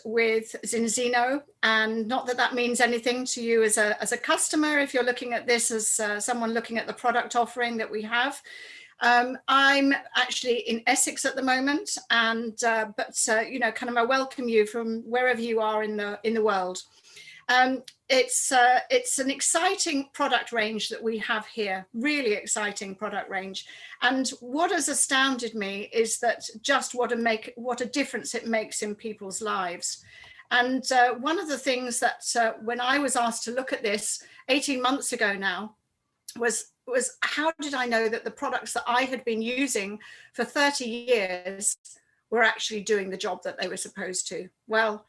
with Zinzino, and not that that means anything to you as a customer if you're looking at this as someone looking at the product offering that we have. I'm actually in Essex at the moment, and but you know, kind of I welcome you from wherever you are in the world. It's an exciting product range that we have here, really exciting product range. And what has astounded me is that just what a difference it makes in people's lives. And one of the things that when I was asked to look at this 18 months ago now, was how did I know that the products that I had been using for 30 years were actually doing the job that they were supposed to? Well,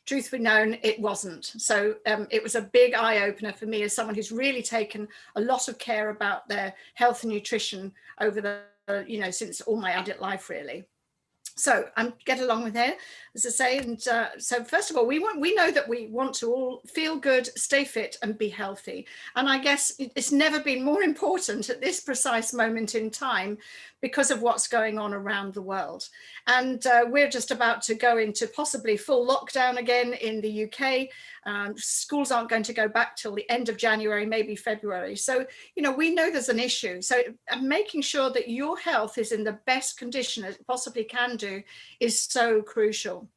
truth be known, it wasn't. So it was a big eye-opener for me as someone who's really taken a lot of care about their health and nutrition over the, you know, since all my adult life, really. So get along with it, as I say. And so first of all, we know that we want to all feel good, stay fit and be healthy. And I guess it's never been more important at this precise moment in time because of what's going on around the world. And we're just about to go into possibly full lockdown again in the UK. Schools aren't going to go back till the end of January, maybe February. So, you know, we know there's an issue. So making sure that your health is in the best condition as it possibly can do is so crucial.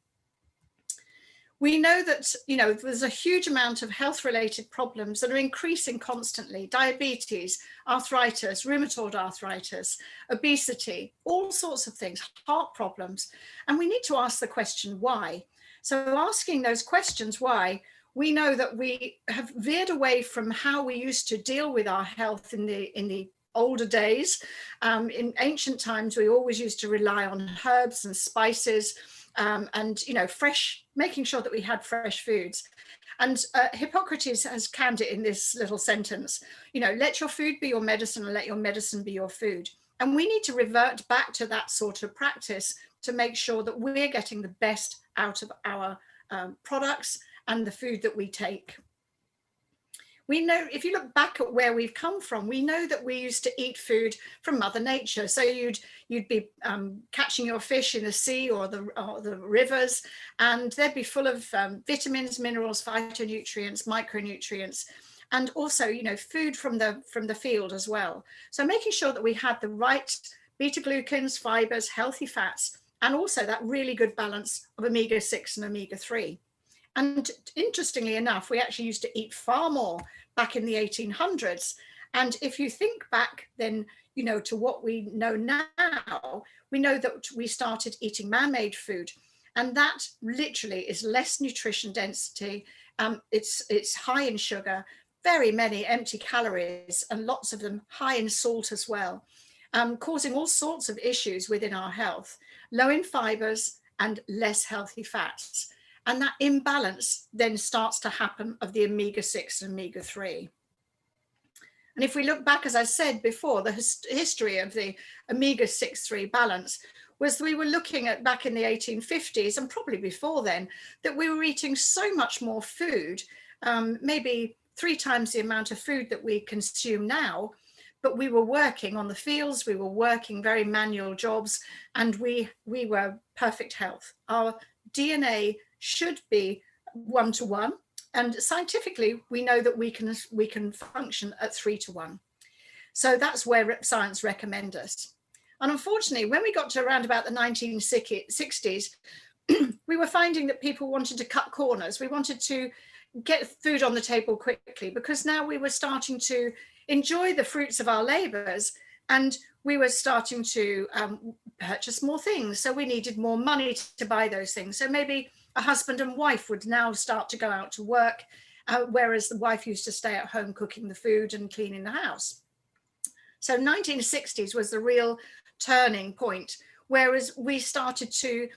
We know that, you know, there's a huge amount of health-related problems that are increasing constantly: diabetes, arthritis, rheumatoid arthritis, obesity, all sorts of things, heart problems. And we need to ask the question, why? So asking those questions, why, we know that we have veered away from how we used to deal with our health in the older days. In ancient times, we always used to rely on herbs and spices, and, you know, making sure that we had fresh foods. And Hippocrates has canned it in this little sentence, you know, let your food be your medicine and let your medicine be your food. And we need to revert back to that sort of practice to make sure that we're getting the best out of our products and the food that we take. We know, if you look back at where we've come from, we know that we used to eat food from Mother Nature. So you'd be catching your fish in the sea or the rivers, and they'd be full of vitamins, minerals, phytonutrients, micronutrients, and also, you know, food from the field as well. So making sure that we had the right beta-glucans, fibers, healthy fats, and also that really good balance of omega-6 and omega-3. And interestingly enough, we actually used to eat far more back in the 1800s. And if you think back then, you know, to what we know now, we know that we started eating man-made food. And that literally is less nutrition density. It's high in sugar, very many empty calories, and lots of them high in salt as well, causing all sorts of issues within our health, low in fibers and less healthy fats. And that imbalance then starts to happen of the omega-6 and omega-3. And if we look back, as I said before, the history of the omega-6-3 balance was we were looking at back in the 1850s and probably before then, that we were eating so much more food, maybe 3 times the amount of food that we consume now, but we were working on the fields, we were working very manual jobs, and we were perfect health. Our DNA should be 1-to-1, and scientifically we know that we can function at 3-to-1. So that's where science recommends us. And unfortunately, when we got to around about the 1960s, we were finding that people wanted to cut corners. We wanted to get food on the table quickly, because now we were starting to enjoy the fruits of our labors, and we were starting to purchase more things. So we needed more money to buy those things. So maybe a husband and wife would now start to go out to work, whereas the wife used to stay at home cooking the food and cleaning the house. So 1960s was the real turning point, whereas we started to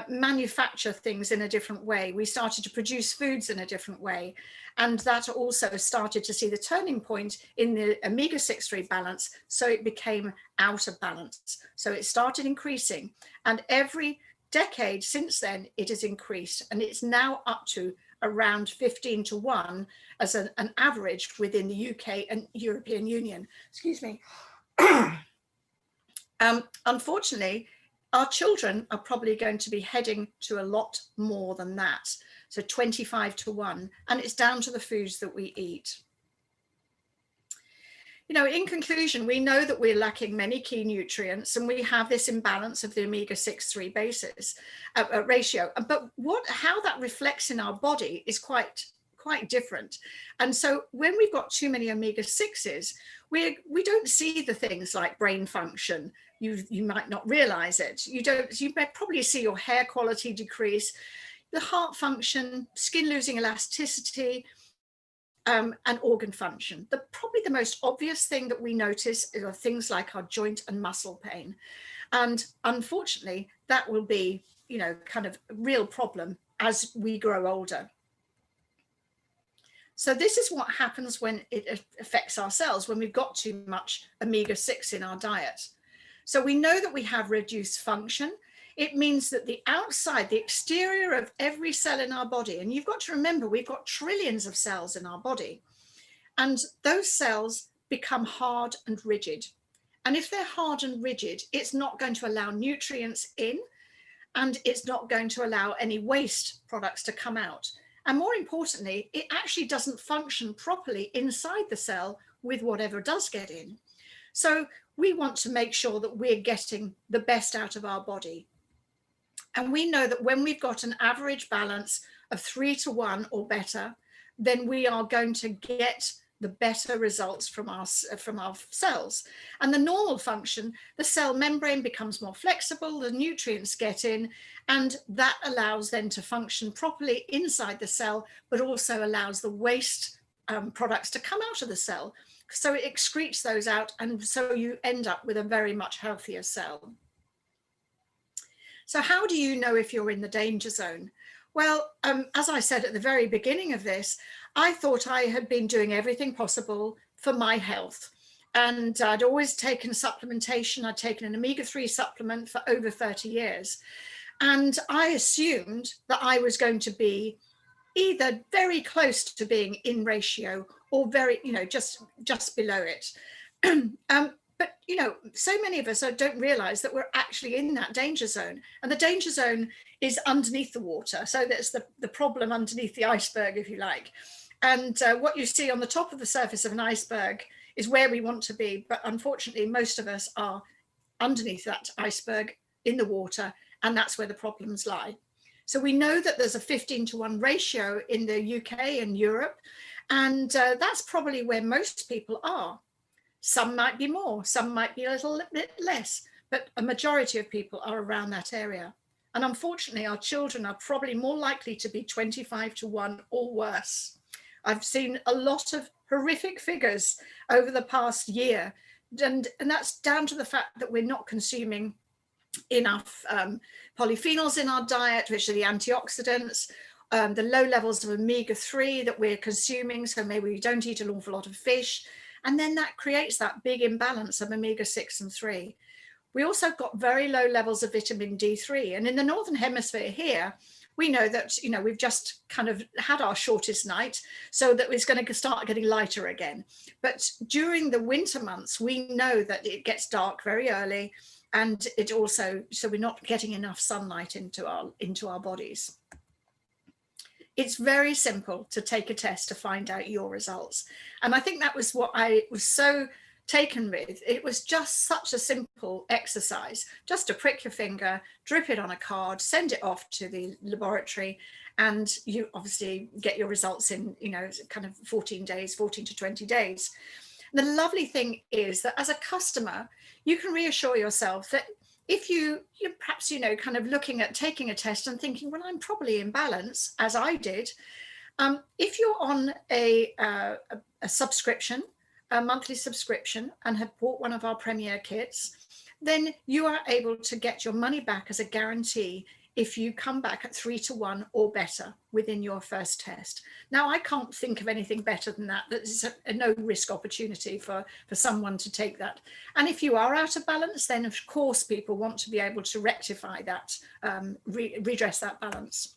manufacture things in a different way. We started to produce foods in a different way. And that also started to see the turning point in the omega-6-3 balance. So it became out of balance. So it started increasing, and every decade since then it has increased, and it's now up to around 15-to-1 as an average within the UK and European Union. Excuse me. Unfortunately, Our children are probably going to be heading to a lot more than that. So 25 to 1, and it's down to the foods that we eat. You know, in conclusion, we know that we're lacking many key nutrients, and we have this imbalance of the omega-6-3 basis ratio. But how that reflects in our body is quite different. And so when we've got too many omega-6s, we don't see the things like brain function. You might not realize it. You might probably see your hair quality decrease, the heart function, skin losing elasticity, and organ function. Probably the most obvious thing that we notice are things like our joint and muscle pain. And unfortunately, that will be, you know, kind of a real problem as we grow older. So this is what happens when it affects our cells, when we've got too much omega-6 in our diet. So we know that we have reduced function. It means that the outside, the exterior of every cell in our body, and you've got to remember, we've got trillions of cells in our body, and those cells become hard and rigid. And if they're hard and rigid, it's not going to allow nutrients in, and it's not going to allow any waste products to come out. And more importantly, it actually doesn't function properly inside the cell with whatever does get in. So we want to make sure that we're getting the best out of our body. And we know that when we've got an average balance of 3 to 1 or better, then we are going to get the better results from our cells. And the normal function, the cell membrane becomes more flexible, the nutrients get in, and that allows them to function properly inside the cell, but also allows the waste products to come out of the cell. So it excretes those out, and so you end up with a very much healthier cell. So how do you know if you're in the danger zone? Well, as I said at the very beginning of this, I thought I had been doing everything possible for my health. And I'd always taken supplementation. I'd taken an omega-3 supplement for over 30 years. And I assumed that I was going to be either very close to being in ratio or very, you know, just below it. But, you know, so many of us don't realize that we're actually in that danger zone. And the danger zone is underneath the water. So that's the problem underneath the iceberg, if you like. And what you see on the top of the surface of an iceberg is where we want to be. But unfortunately, most of us are underneath that iceberg in the water. And that's where the problems lie. So we know that there's a 15 to 1 ratio in the UK and Europe. And that's probably where most people are. Some might be more, some might be a little bit less, but a majority of people are around that area. And unfortunately, our children are probably more likely to be 25 to 1 or worse. I've seen a lot of horrific figures over the past year, and that's down to the fact that we're not consuming enough polyphenols in our diet, which are the antioxidants, the low levels of omega-3 that we're consuming, so maybe we don't eat an awful lot of fish. And then that creates that big imbalance of omega-6 and 3. We also got very low levels of vitamin D3. And in the Northern Hemisphere here, we know that, you know, we've just kind of had our shortest night, so that it's going to start getting lighter again. But during the winter months, we know that it gets dark very early, and it also, so we're not getting enough sunlight into our bodies. It's very simple to take a test to find out your results. And I think that was what I was so taken with. It was just such a simple exercise, just to prick your finger, drip it on a card, send it off to the laboratory, and you obviously get your results in, you know, kind of 14 to 20 days. And the lovely thing is that as a customer, you can reassure yourself that if you're perhaps, you know, kind of looking at taking a test and thinking, well, I'm probably in balance, as I did. If you're on a subscription, a monthly subscription, and have bought one of our Premier kits, then you are able to get your money back as a guarantee if you come back at 3 to 1 or better within your first test. Now, I can't think of anything better than that. That's a no risk opportunity for someone to take that. And if you are out of balance, then of course people want to be able to rectify that, redress that balance.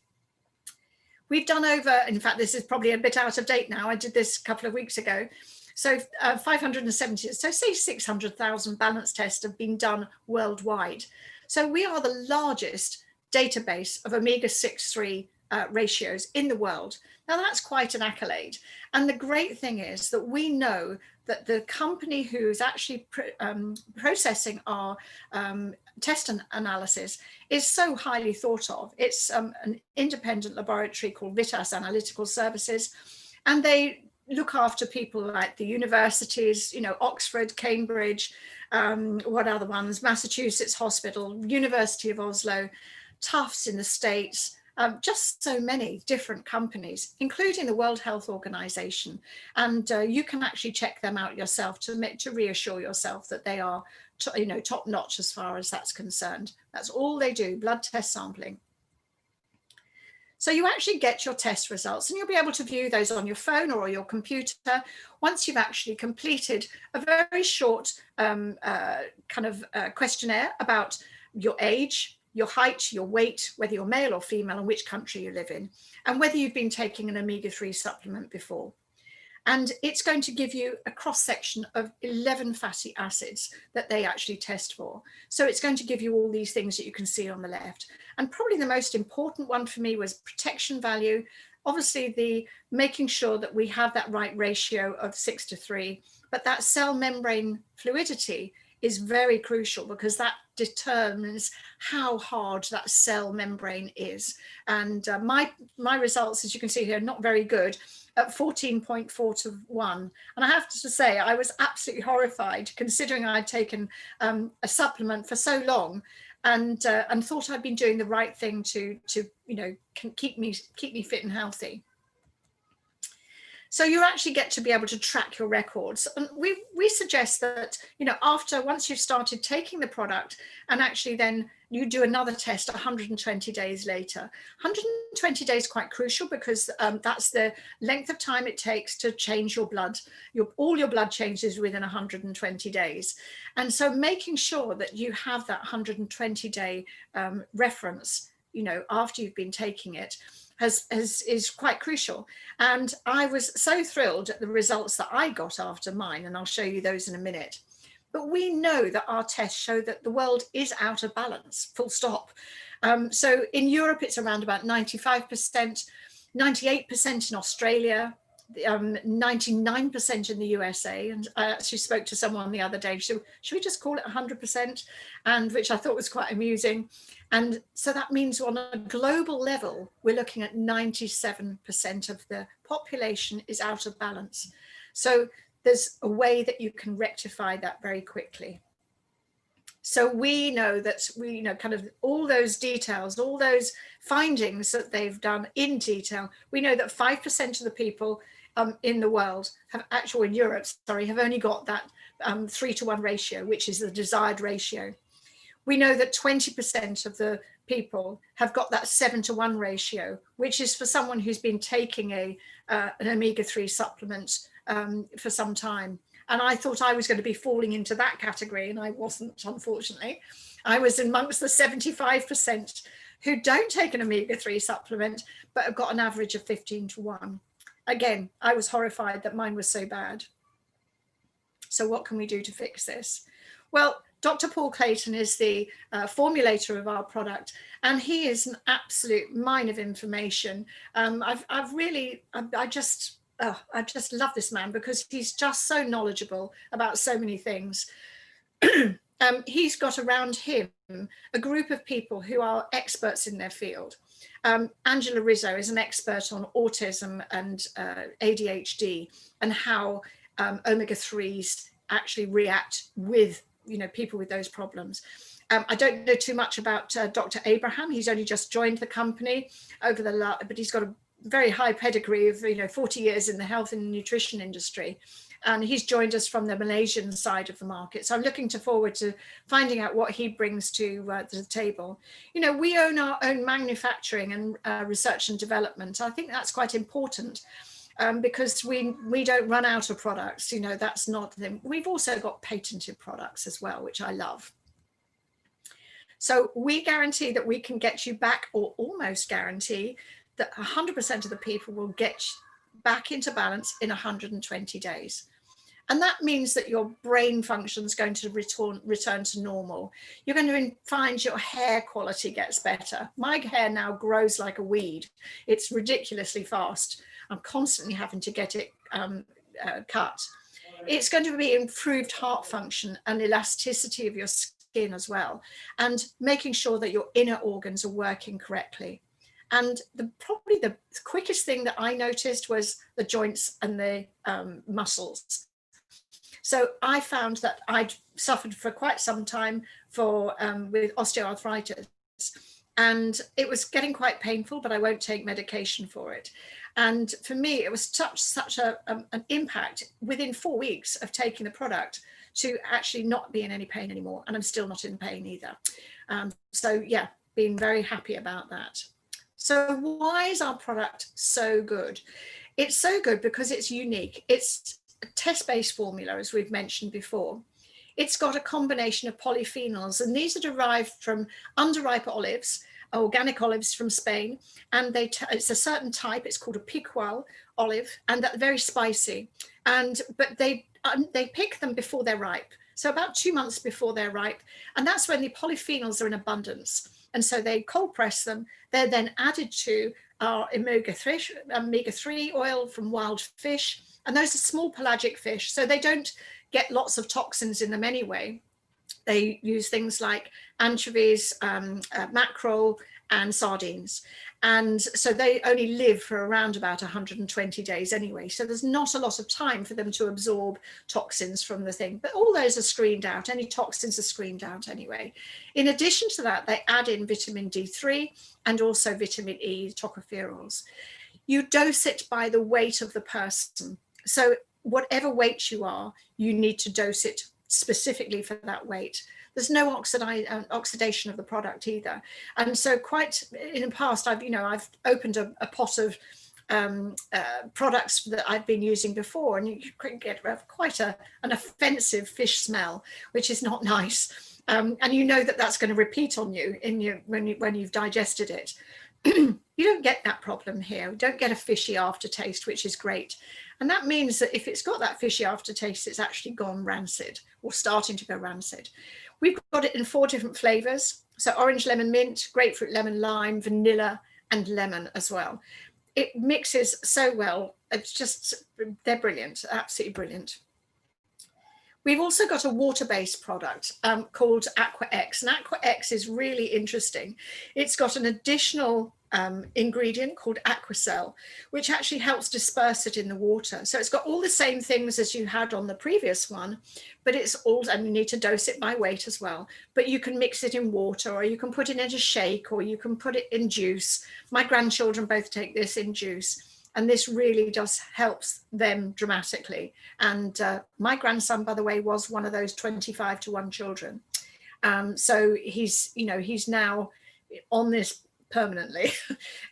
We've done over, in fact, this is probably a bit out of date now. I did this a couple of weeks ago. So 570, so say 600,000 balance tests have been done worldwide. So we are the largest database of omega-6-3 ratios in the world. Now that's quite an accolade. And the great thing is that we know that the company who's actually processing our test analysis is so highly thought of. It's an independent laboratory called Vitas Analytical Services, and they look after people like the universities, you know, Oxford, Cambridge, what other ones, Massachusetts Hospital, University of Oslo, Tufts in the States, just so many different companies, including the World Health Organization. And you can actually check them out yourself to reassure yourself that they are, you know, top notch as far as that's concerned. That's all they do, blood test sampling. So you actually get your test results, and you'll be able to view those on your phone or your computer once you've actually completed a very short questionnaire about your age, your height, your weight, whether you're male or female, and which country you live in, and whether you've been taking an omega-3 supplement before. And it's going to give you a cross-section of 11 fatty acids that they actually test for. So it's going to give you all these things that you can see on the left. And probably the most important one for me was protection value. Obviously, the making sure that we have that right ratio of 6:3, but that cell membrane fluidity is very crucial, because that determines how hard that cell membrane is. And my results, as you can see here, not very good, at 14.4 to 1. And I have to say, I was absolutely horrified, considering I'd taken a supplement for so long, and thought I'd been doing the right thing to you know, keep me fit and healthy. So you actually get to be able to track your records. And we suggest that, you know, once you've started taking the product, and actually then you do another test 120 days later. 120 days quite crucial, because that's the length of time it takes to change your blood. All your blood changes within 120 days. And so making sure that you have that 120-day reference, you know, after you've been taking it, is quite crucial. And I was so thrilled at the results that I got after mine, and I'll show you those in a minute. But we know that our tests show that the world is out of balance, full stop. So in Europe, it's around about 95%, 98% in Australia, 99% in the USA. And I actually spoke to someone the other day, so should we just call it 100%? And which I thought was quite amusing. And so that means on a global level, we're looking at 97% of the population is out of balance. So there's a way that you can rectify that very quickly. So we know that kind of all those details, all those findings that they've done in detail, we know that 5% of the people in the world in Europe, have only got that 3:1 ratio, which is the desired ratio. We know that 20% of the people have got that 7:1 ratio, which is for someone who's been taking an omega-3 supplement for some time. And I thought I was going to be falling into that category, and I wasn't, unfortunately. I was amongst the 75% who don't take an omega-3 supplement, but have got an average of 15:1. Again, I was horrified that mine was so bad. So what can we do to fix this? Well, Dr. Paul Clayton is the formulator of our product, and he is an absolute mine of information. I just love this man, because he's just so knowledgeable about so many things. He's got around him a group of people who are experts in their field. Angela Rizzo is an expert on autism and ADHD, and how omega-3s actually react with people with those problems. I don't know too much about Dr. Abraham. He's only just joined the company but he's got a very high pedigree of 40 years in the health and nutrition industry, and he's joined us from the Malaysian side of the market. So I'm looking forward to finding out what he brings to the table. We own our own manufacturing and research and development. I think that's quite important. Because we don't run out of products, that's not the thing. We've also got patented products as well, which I love. So we guarantee that we can get you back, or almost guarantee that 100% of the people will get back into balance in 120 days. And that means that your brain function is going to return to normal. You're going to find your hair quality gets better. My hair now grows like a weed. It's ridiculously fast. I'm constantly having to get it cut. It's going to be improved heart function and elasticity of your skin as well, and making sure that your inner organs are working correctly. And probably the quickest thing that I noticed was the joints and the muscles. So I found that I'd suffered for quite some time with osteoarthritis, and it was getting quite painful, but I won't take medication for it. And for me, it was such an impact within 4 weeks of taking the product to actually not be in any pain anymore. And I'm still not in pain either. So yeah, been very happy about that. So why is our product so good? It's so good because it's unique. It's a test-based formula, as we've mentioned before. It's got a combination of polyphenols, and these are derived from underripe olives, organic olives from Spain, and it's a certain type. It's called a picual olive, and that's very spicy. But they pick them before they're ripe, so about 2 months before they're ripe, and that's when the polyphenols are in abundance. And so they cold press them. They're then added to our omega-3 oil from wild fish, and those are small pelagic fish, so they don't get lots of toxins in them anyway. They use things like anchovies, mackerel, and sardines. And so they only live for around about 120 days anyway. So there's not a lot of time for them to absorb toxins from the thing, but all those are screened out. Any toxins are screened out anyway. In addition to that, they add in vitamin D3 and also vitamin E, tocopherols. You dose it by the weight of the person. So whatever weight you are, you need to dose it specifically for that weight. There's no oxidation of the product either. And so quite in the past, I've opened a pot of products that I've been using before, and you can get quite an offensive fish smell, which is not nice. And you know that that's going to repeat on you when you've digested it. You don't get that problem here. We don't get a fishy aftertaste, which is great. And that means that if it's got that fishy aftertaste, it's actually gone rancid or starting to go rancid. We've got it in 4 different flavors. So orange, lemon, mint, grapefruit, lemon, lime, vanilla, and lemon as well. It mixes so well. It's just, they're brilliant, absolutely brilliant. We've also got a water-based product called Aqua X, and Aqua X is really interesting. It's got an additional ingredient called Aquacel, which actually helps disperse it in the water. So it's got all the same things as you had on the previous one, but it's all, and you need to dose it by weight as well, but you can mix it in water, or you can put it in a shake, or you can put it in juice. My grandchildren both take this in juice, and this really just helps them dramatically. And my grandson, by the way, was one of those 25-to-1 children. So he's now on this permanently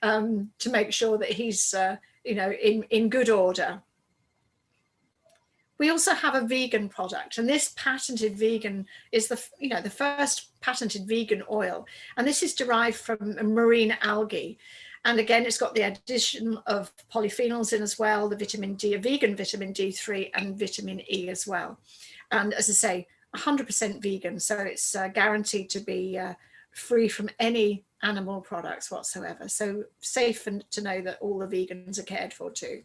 to make sure that he's, in good order. We also have a vegan product, and this patented vegan is the first patented vegan oil. And this is derived from marine algae. And again, it's got the addition of polyphenols in as well, the vitamin D, vegan vitamin D3 and vitamin E as well. And as I say, 100% vegan. So it's guaranteed to be free from any animal products whatsoever. So safe to know that all the vegans are cared for too.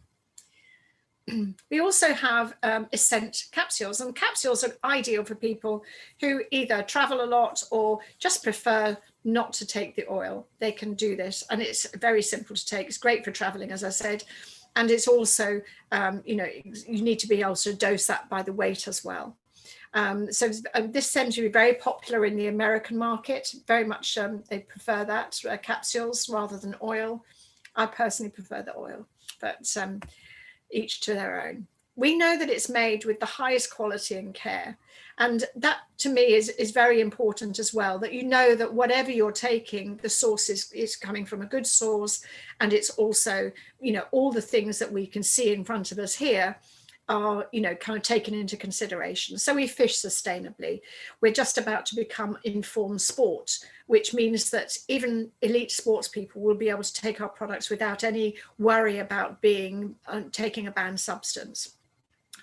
We also have Ascent capsules, and capsules are ideal for people who either travel a lot or just prefer not to take the oil. They can do this, and it's very simple to take. It's great for traveling, as I said, and it's also, you need to be able to dose that by the weight as well. So this seems to be very popular in the American market. Very much they prefer that, capsules rather than oil. I personally prefer the oil, but each to their own. We know that it's made with the highest quality and care. And that to me is very important as well, that you know that whatever you're taking, the source is coming from a good source. And it's also, all the things that we can see in front of us here are, kind of taken into consideration. So we fish sustainably. We're just about to become informed sport, which means that even elite sports people will be able to take our products without any worry about taking a banned substance.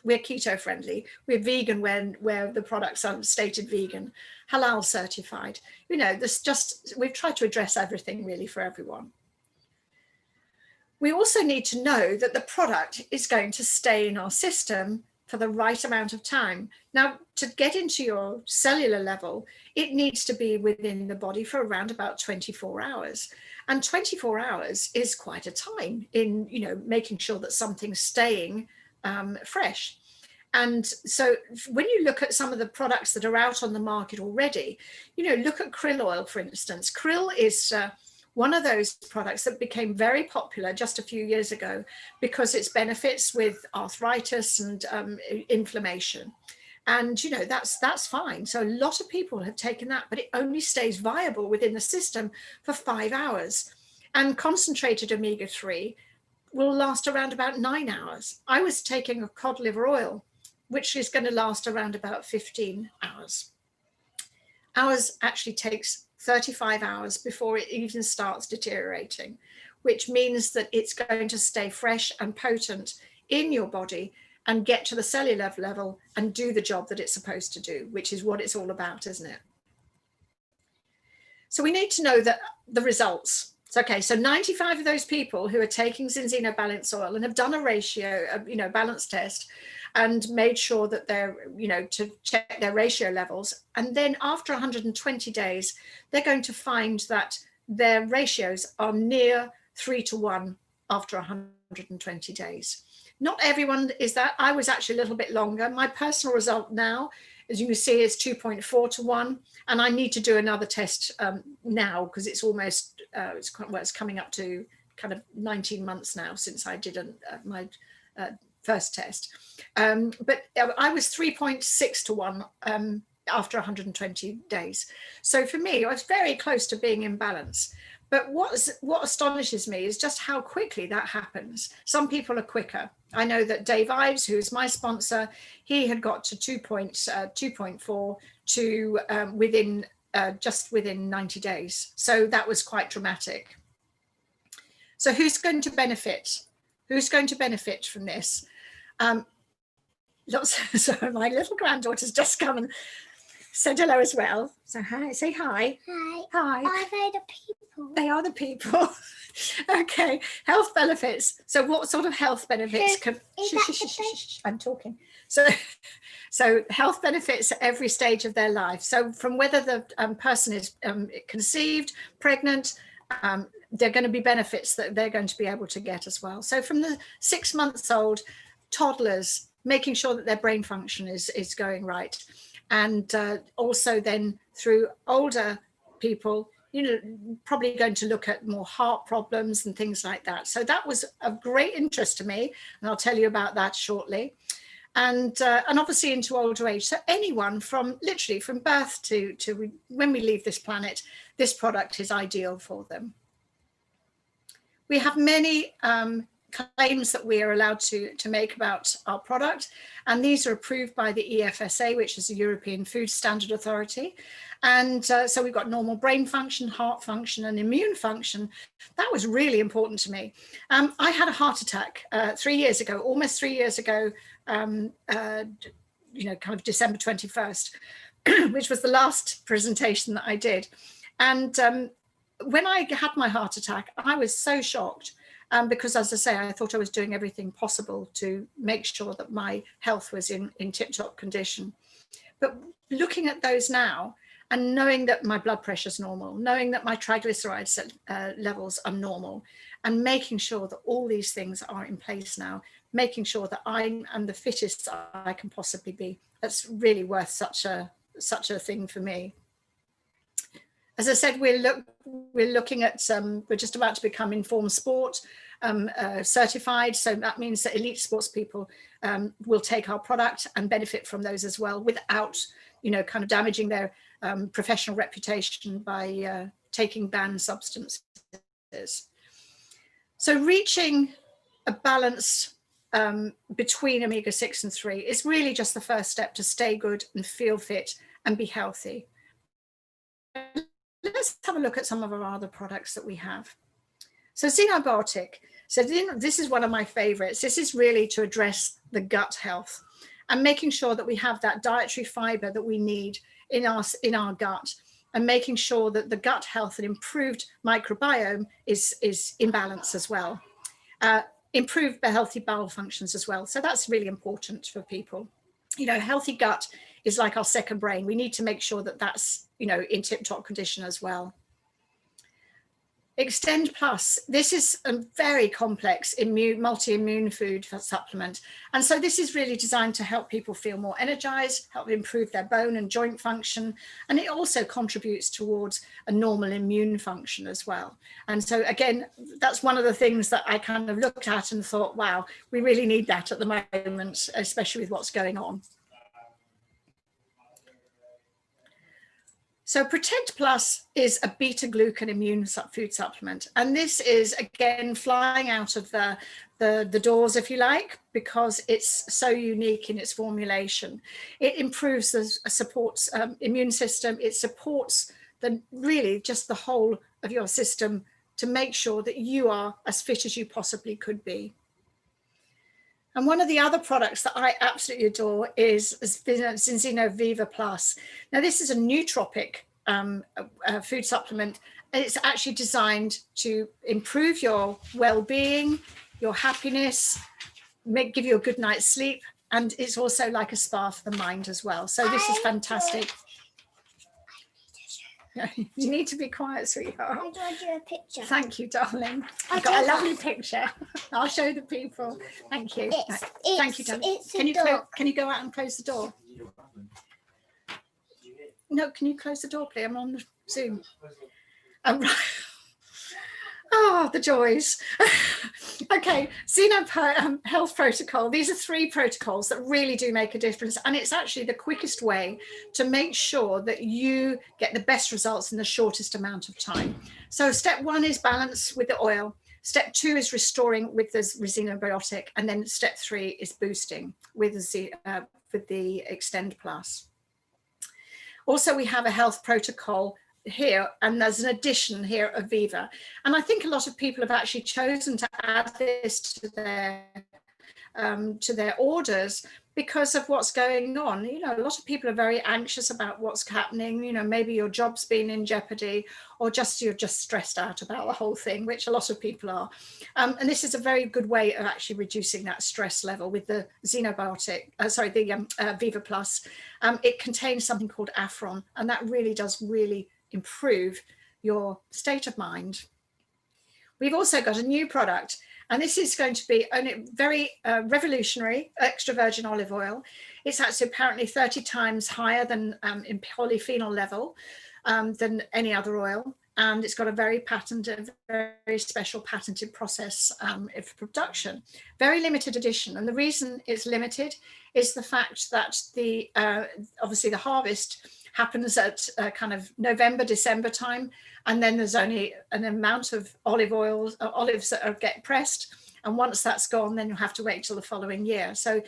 we're keto friendly, we're vegan when where the products are stated vegan, halal certified. You know, we've tried to address everything really for everyone. We also need to know that the product is going to stay in our system for the right amount of time. Now, to get into your cellular level, it needs to be within the body for around about 24 hours. And 24 hours is quite a time in, you know, making sure that something's staying fresh. And so when you look at some of the products that are out on the market already, you know, look at krill oil, for instance. Krill is one of those products that became very popular just a few years ago because its benefits with arthritis and inflammation. And, you know, that's fine. So a lot of people have taken that, but it only stays viable within the system for 5 hours. And concentrated omega-3 will last around about 9 hours. I was taking a cod liver oil, which is going to last around about 15 hours. Ours actually takes 35 hours before it even starts deteriorating, which means that it's going to stay fresh and potent in your body and get to the cellular level and do the job that it's supposed to do, which is what it's all about, isn't it? So we need to know that the results. Okay, so 95 of those people who are taking Zinzino Balance Oil and have done a ratio, you know, balance test and made sure that they're, you know, to check their ratio levels. And then after 120 days, they're going to find that their ratios are near 3-to-1 after 120 days. Not everyone is that. I was actually a little bit longer. My personal result now, as you can see, is 2.4-to-1. And I need to do another test now because it's almost, it's coming up to kind of 19 months now since I did my first test. But I was 3.6-to-1 after 120 days. So for me, I was very close to being in balance. But what astonishes me is just how quickly that happens. Some people are quicker. I know that Dave Ives, who is my sponsor, he had got to 2.4 to just within 90 days. So that was quite dramatic. So who's going to benefit? Who's going to benefit from this? So my little granddaughter's just come and said hello as well. So hi, say hi. Hi. Hi. Are they the people? They are the people. Okay, health benefits. So what sort of health benefits can... I'm talking. So health benefits at every stage of their life. So from whether the person is conceived, pregnant, there are going to be benefits that they're going to be able to get as well. So from the 6 months old, toddlers, making sure that their brain function is going right. And also then through older people, you know, probably going to look at more heart problems and things like that. So that was of great interest to me, and I'll tell you about that shortly. And obviously into older age. So anyone from literally from birth to when we leave this planet, this product is ideal for them. We have many claims that we are allowed to make about our product, and these are approved by the EFSA, which is the European Food Standard Authority. And so we've got normal brain function, heart function, and immune function. That was really important to me. I had a heart attack 3 years ago, almost 3 years ago, you know, kind of December 21st, which was the last presentation that I did. And when I had my heart attack, I was so shocked. Because, as I say, I thought I was doing everything possible to make sure that my health was in tip-top condition. But looking at those now and knowing that my blood pressure is normal, knowing that my triglycerides levels are normal, and making sure that all these things are in place now, making sure that I am the fittest I can possibly be, that's really worth such a thing for me. As I said, we're looking at, we're just about to become Informed Sport certified. So that means that elite sports people will take our product and benefit from those as well without, you know, kind of damaging their professional reputation by taking banned substances. So reaching a balance between omega-6 and 3 is really just the first step to stay good and feel fit and be healthy. Let's have a look at some of our other products that we have. So Xenobiotic. So this is one of my favorites. This is really to address the gut health. and making sure that we have that dietary fiber that we need in our gut, and making sure that the gut health and improved microbiome is in balance as well. Improve the healthy bowel functions as well. So that's really important for people. You know, healthy gut is like our second brain. We need to make sure that that's, you know, in tip-top condition as well. Extend Plus, this is a very complex multi-immune food supplement. And so this is really designed to help people feel more energized, help improve their bone and joint function. And it also contributes towards a normal immune function as well. And so again, that's one of the things that I kind of looked at and thought, wow, we really need that at the moment, especially with what's going on. So Protect Plus is a beta-glucan immune food supplement. And this is, again, flying out of the doors, if you like, because it's so unique in its formulation. It improves the supports immune system. It supports really just the whole of your system to make sure that you are as fit as you possibly could be. And one of the other products that I absolutely adore is Zinzino Viva Plus. Now, this is a nootropic food supplement, and it's actually designed to improve your well-being, your happiness, give you a good night's sleep, and it's also like a spa for the mind as well. So this is fantastic. You need to be quiet, sweetheart. I draw you a picture. Thank you, darling. I've got a lovely picture. I'll show the people. Thank you. Thank you, darling. Can you go out and close the door? No, can you close the door, please? I'm on the Zoom. Right. Oh, the joys. Okay, Zeno Health Protocol. These are 3 protocols that really do make a difference. And it's actually the quickest way to make sure that you get the best results in the shortest amount of time. So step 1 is balance with the oil. Step 2 is restoring with the Xenobiotic. And then step 3 is boosting with the Extend Plus. Also, we have a health protocol here, and there's an addition here of Viva, and I think a lot of people have actually chosen to add this to their orders because of what's going on. You know, a lot of people are very anxious about what's happening. You know, maybe your job's been in jeopardy, or you're just stressed out about the whole thing, which a lot of people are. And this is a very good way of actually reducing that stress level with the Viva Plus. It contains something called Afron, and that really does improve your state of mind. We've also got a new product, and this is going to be a very revolutionary extra virgin olive oil. It's actually apparently 30 times higher than in polyphenol level than any other oil. And it's got a very special patented process of production. Very limited edition. And the reason it's limited is the fact that obviously the harvest happens at kind of November, December time. And then there's only an amount of olives that get pressed. And once that's gone, then you'll have to wait till the following year. So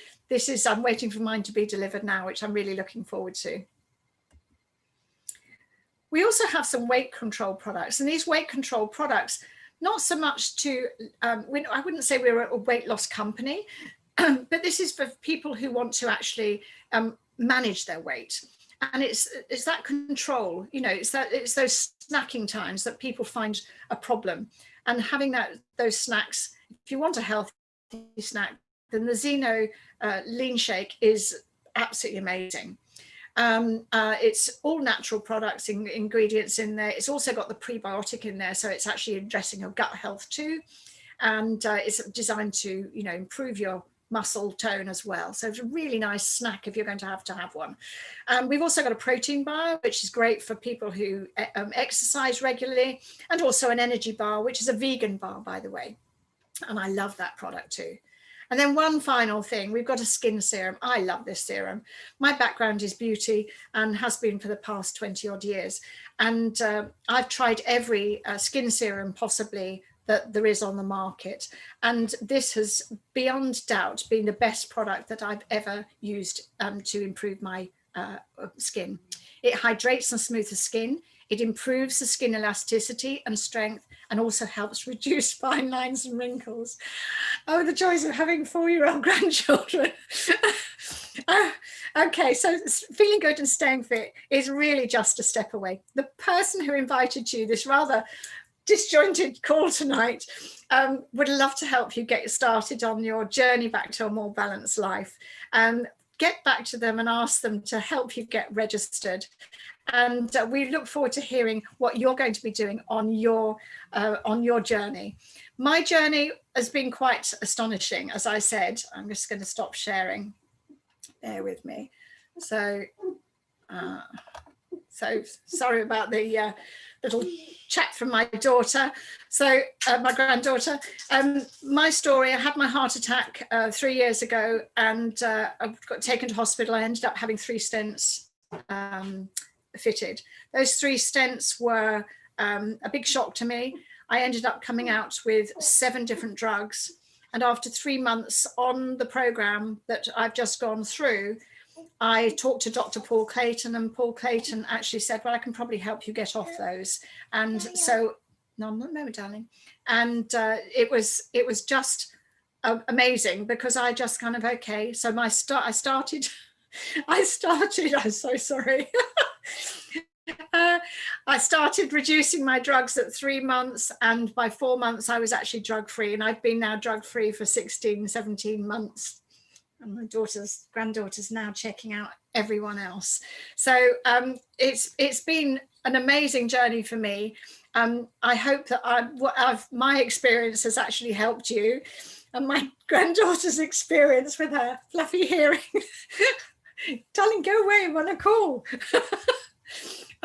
I'm waiting for mine to be delivered now, which I'm really looking forward to. We also have some weight control products, and these weight control products, not so much I wouldn't say we're a weight loss company, but this is for people who want to actually manage their weight. And it's that control, you know, it's those snacking times that people find a problem. And having those snacks, if you want a healthy snack, then the Zeno Lean Shake is absolutely amazing. It's all natural products, ingredients in there. It's also got the prebiotic in there, so it's actually addressing your gut health too. And it's designed to, you know, improve your muscle tone as well. So it's a really nice snack if you're going to have one. We've also got a protein bar, which is great for people who exercise regularly, and also an energy bar, which is a vegan bar, by the way. And I love that product too. And then one final thing, we've got a skin serum. I love this serum. My background is beauty and has been for the past 20 odd years. And I've tried every skin serum possibly that there is on the market. And this has beyond doubt been the best product that I've ever used to improve my skin. It hydrates and smooths the skin. It improves the skin elasticity and strength, and also helps reduce fine lines and wrinkles. Oh, the joys of having 4-year-old grandchildren. Okay, so feeling good and staying fit is really just a step away. The person who invited you this rather disjointed call tonight would love to help you get started on your journey back to a more balanced life. Get back to them and ask them to help you get registered. And we look forward to hearing what you're going to be doing on your journey. My journey has been quite astonishing, as I said. I'm just going to stop sharing. Bear with me. So sorry about the little chat from my daughter. So my granddaughter. My story, I had my heart attack 3 years ago, and I got taken to hospital. I ended up having 3 stents fitted. Those 3 stents were a big shock to me. I ended up coming out with 7 different drugs. And after 3 months on the program that I've just gone through, I talked to Dr. Paul Clayton, and Paul Clayton actually said, well, I can probably help you get off those. And so, no, darling. And it was just amazing, because I just kind of, okay. So I started, I'm so sorry. I started reducing my drugs at 3 months, and by 4 months I was actually drug-free, and I've been now drug-free for 16, 17 months. And my granddaughter's now checking out everyone else. So it's been an amazing journey for me. I hope that my experience has actually helped you, and my granddaughter's experience with her fluffy hearing. Darling, go away, I'm on a call.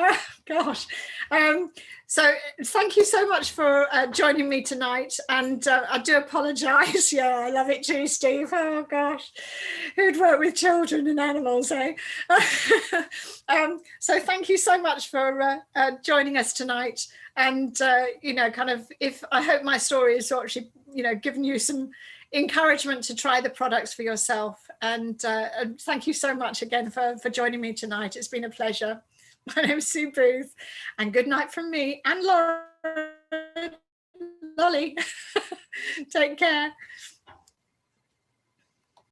Oh, gosh. So thank you so much for joining me tonight. And I do apologise. Yeah, I love it too, Steve. Oh, gosh. Who'd work with children and animals, eh? So thank you so much for joining us tonight. And, you know, kind of, I hope my story has actually, you know, given you some encouragement to try the products for yourself. And thank you so much again for joining me tonight. It's been a pleasure. My name's Sue Booth, and good night from me and Lolly. Take care.